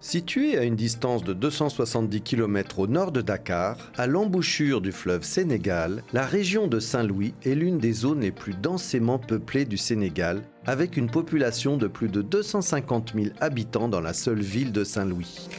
Située à une distance de 270 km au nord de Dakar, à l'embouchure du fleuve Sénégal, la région de Saint-Louis est l'une des zones les plus densément peuplées du Sénégal, avec une population de plus de 250 000 habitants dans la seule ville de Saint-Louis.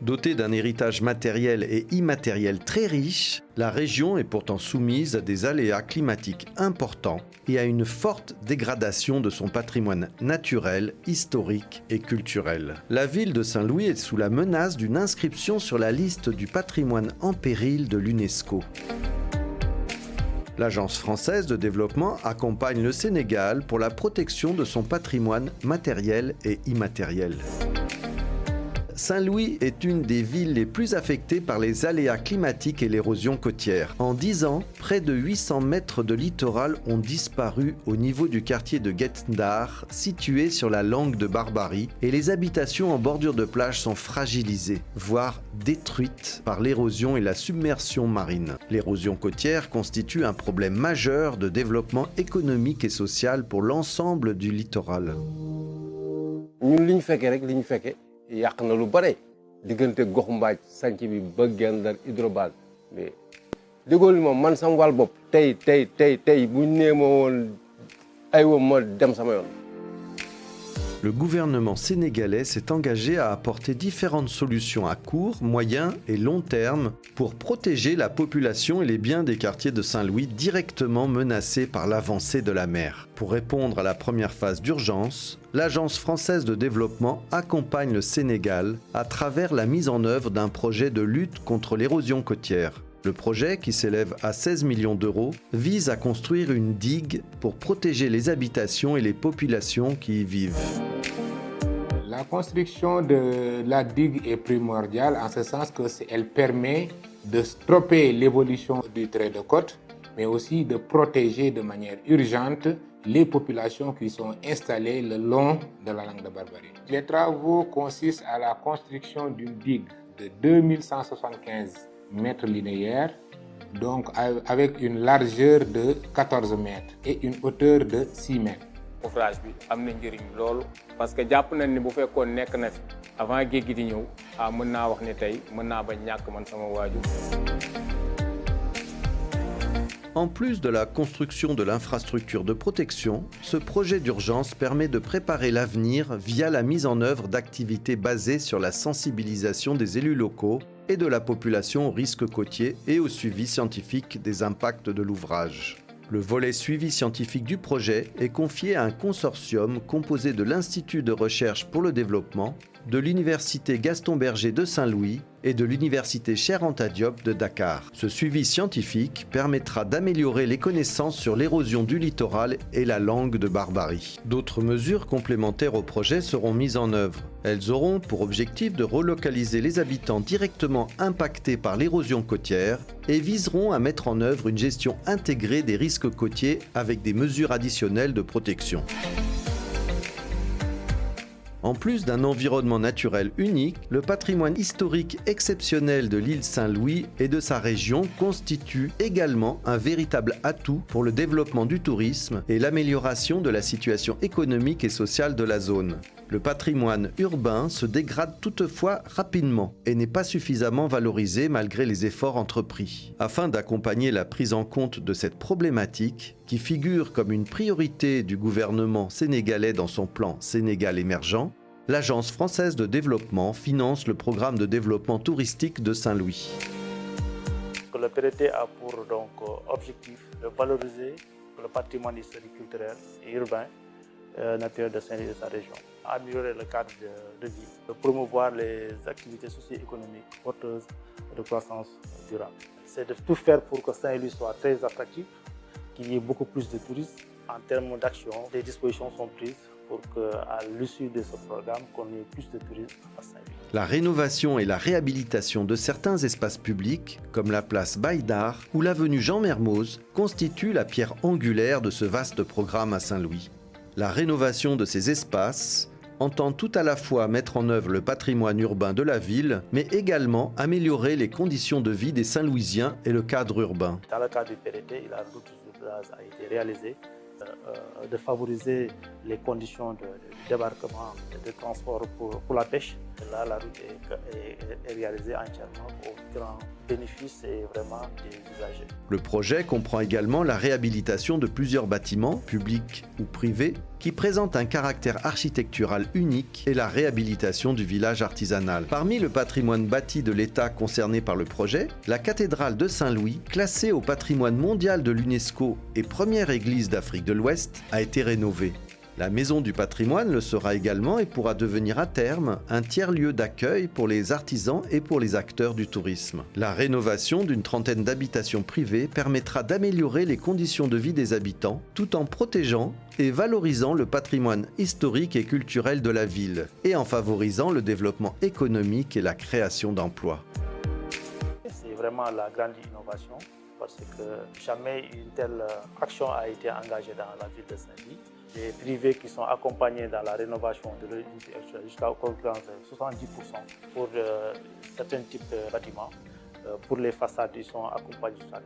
Dotée d'un héritage matériel et immatériel très riche, la région est pourtant soumise à des aléas climatiques importants et à une forte dégradation de son patrimoine naturel, historique et culturel. La ville de Saint-Louis est sous la menace d'une inscription sur la liste du patrimoine en péril de l'UNESCO. L'Agence française de développement accompagne le Sénégal pour la protection de son patrimoine matériel et immatériel. Saint-Louis est une des villes les plus affectées par les aléas climatiques et l'érosion côtière. En 10 ans, près de 800 mètres de littoral ont disparu au niveau du quartier de Guet-Ndar, situé sur la langue de Barbarie, et les habitations en bordure de plage sont fragilisées, voire détruites par l'érosion et la submersion marine. L'érosion côtière constitue un problème majeur de développement économique et social pour l'ensemble du littoral. yàq na lu bare diggante gox mbaaj sanc bi ba Gendar hydrobase mais déggoo li moom man sama wàll bopp tey buñ nee ma woon aywa ma dem sama yoon. Le gouvernement sénégalais s'est engagé à apporter différentes solutions à court, moyen et long terme pour protéger la population et les biens des quartiers de Saint-Louis directement menacés par l'avancée de la mer. Pour répondre à la première phase d'urgence, l'Agence française de développement accompagne le Sénégal à travers la mise en œuvre d'un projet de lutte contre l'érosion côtière. Le projet, qui s'élève à 16 millions d'euros, vise à construire une digue pour protéger les habitations et les populations qui y vivent. La construction de la digue est primordiale en ce sens qu'elle permet de stopper l'évolution du trait de côte, mais aussi de protéger de manière urgente les populations qui sont installées le long de la langue de Barbarie. Les travaux consistent à la construction d'une digue de 2175 mètres linéaires, donc avec une largeur de 14 mètres et une hauteur de 6 mètres. Ouvrage bi am na njëriñ loolu parce que jàpp nañ ni bu fekkoon nekk na fi avant géej gi di ñëw mën naa wax ni tey mën naa ba ñàkk man sama waajur. En plus de la construction de l'infrastructure de protection, ce projet d'urgence permet de préparer l'avenir via la mise en œuvre d'activités basées sur la sensibilisation des élus locaux et de la population aux risques côtiers et au suivi scientifique des impacts de l'ouvrage. Le volet suivi scientifique du projet est confié à un consortium composé de l'Institut de recherche pour le développement, de l'Université Gaston Berger de Saint-Louis et de l'Université Cheikh Anta Diop de Dakar. Ce suivi scientifique permettra d'améliorer les connaissances sur l'érosion du littoral et la langue de Barbarie. D'autres mesures complémentaires au projet seront mises en œuvre. Elles auront pour objectif de relocaliser les habitants directement impactés par l'érosion côtière et viseront à mettre en œuvre une gestion intégrée des risques côtiers avec des mesures additionnelles de protection. En plus d'un environnement naturel unique, le patrimoine historique exceptionnel de l'île Saint-Louis et de sa région constitue également un véritable atout pour le développement du tourisme et l'amélioration de la situation économique et sociale de la zone. Le patrimoine urbain se dégrade toutefois rapidement et n'est pas suffisamment valorisé malgré les efforts entrepris. Afin d'accompagner la prise en compte de cette problématique, qui figure comme une priorité du gouvernement sénégalais dans son plan Sénégal émergent, l'Agence française de développement finance le programme de développement touristique de Saint-Louis. Le PDT a pour objectif de valoriser le patrimoine historique, culturel et urbain naturel de Saint-Louis et de sa région, améliorer le cadre de vie, de promouvoir les activités socio-économiques porteuses de croissance durable. C'est de tout faire pour que Saint-Louis soit très attractif, qu'il y ait beaucoup plus de touristes. En termes d'action, des dispositions sont prises pour qu'à l'issue de ce programme, qu'on ait plus de tourisme à Saint-Louis. La rénovation et la réhabilitation de certains espaces publics, comme la place Baïdar ou l'avenue Jean Mermoz, constituent la pierre angulaire de ce vaste programme à Saint-Louis. La rénovation de ces espaces entend tout à la fois mettre en œuvre le patrimoine urbain de la ville, mais également améliorer les conditions de vie des Saint-Louisiens et le cadre urbain. Dans le cadre du PDT, la route de base a été réalisée, de favoriser les conditions de débarquement et de transport pour la pêche. Et là, la route est réalisée entièrement au grand bénéfice et vraiment des usagers. Le projet comprend également la réhabilitation de plusieurs bâtiments, publics ou privés, qui présentent un caractère architectural unique et la réhabilitation du village artisanal. Parmi le patrimoine bâti de l'État concerné par le projet, la cathédrale de Saint-Louis, classée au patrimoine mondial de l'UNESCO et première église d'Afrique de l'Ouest, a été rénovée. La Maison du patrimoine le sera également et pourra devenir à terme un tiers-lieu d'accueil pour les artisans et pour les acteurs du tourisme. La rénovation d'une trentaine d'habitations privées permettra d'améliorer les conditions de vie des habitants tout en protégeant et valorisant le patrimoine historique et culturel de la ville et en favorisant le développement économique et la création d'emplois. C'est vraiment la grande innovation parce que jamais une telle action a été engagée dans la ville de Saint-Louis. Les privés qui sont accompagnés dans la rénovation de l'unité actuelle jusqu'à concurrence de 70% pour certains types de bâtiments. Pour les façades, ils sont accompagnés jusqu'à 90%.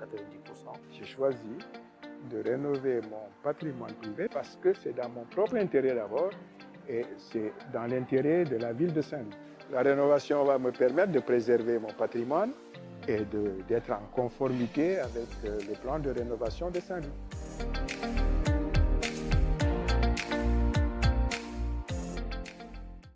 J'ai choisi de rénover mon patrimoine privé parce que c'est dans mon propre intérêt d'abord et c'est dans l'intérêt de la ville de Saint-Louis. La rénovation va me permettre de préserver mon patrimoine et d'être en conformité avec le plan de rénovation de Saint-Louis.